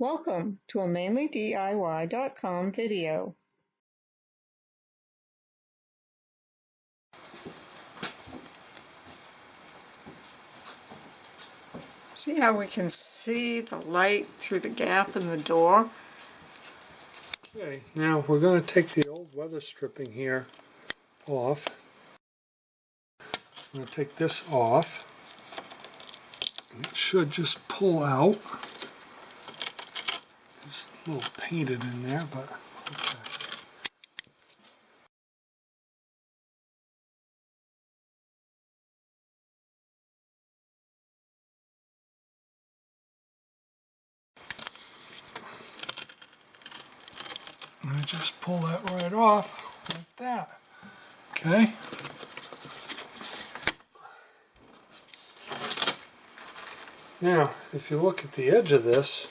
Welcome to a MainelyDIY.com video. See how we can see the light through the gap in the door? Okay, now we're going to take the old weather stripping here off. I'm going to take this off. And it should just pull out. It's a little painted in there, but okay. I'm going to just pull that right off like that. Okay. Now, if you look at the edge of this,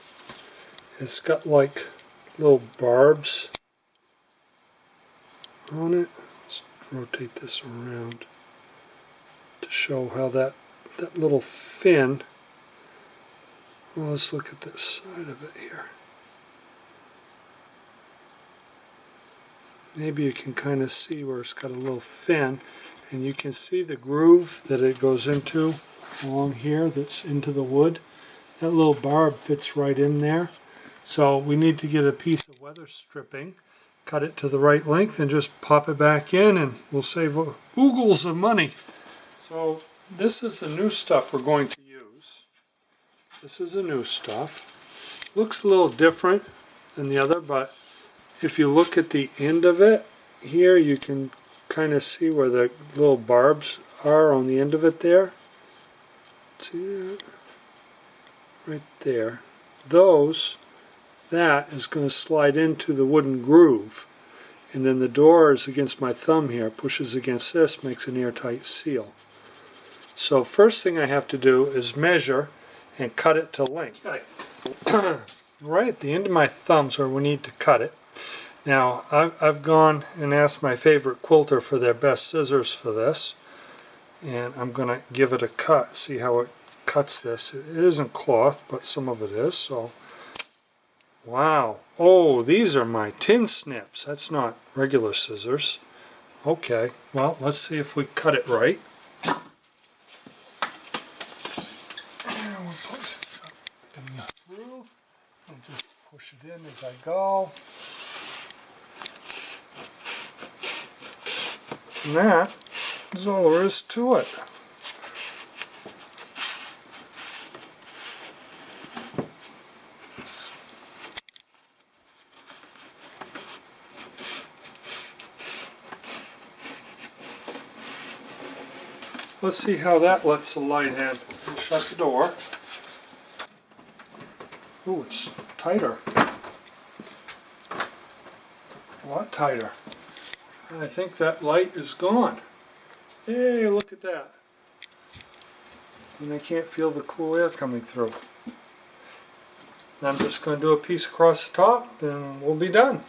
it's got like little barbs on it. Let's rotate this around to show how that little fin. Well, let's look at this side of it here. Maybe you can kind of see where it's got a little fin, and you can see the groove that it goes into along here that's into the wood. That little barb fits right in there. So we need to get a piece of weather stripping, cut it to the right length, and just pop it back in, and we'll save oogles of money. So this is the new stuff we're going to use. This is the new stuff. Looks a little different than the other, but if you look at the end of it here, you can kind of see where the little barbs are on the end of it there. See that? Right there. That is going to slide into the wooden groove. And then the door is against my thumb here, pushes against this, makes an airtight seal. So first thing I have to do is measure and cut it to length. Right at the end of my thumb's where we need to cut it. Now, I've gone and asked my favorite quilter for their best scissors for this, and I'm going to give it a cut, see how it cuts this. It isn't cloth, but some of it is, so wow. Oh, these are my tin snips. That's not regular scissors. Okay, well, let's see if we cut it right. And we'll place this up in the groove and just push it in as I go. And that is all there is to it. Let's see how that lets the light in. Shut the door. Ooh, it's tighter. A lot tighter. I think that light is gone. Hey, look at that. And I can't feel the cool air coming through. Now I'm just going to do a piece across the top, and we'll be done.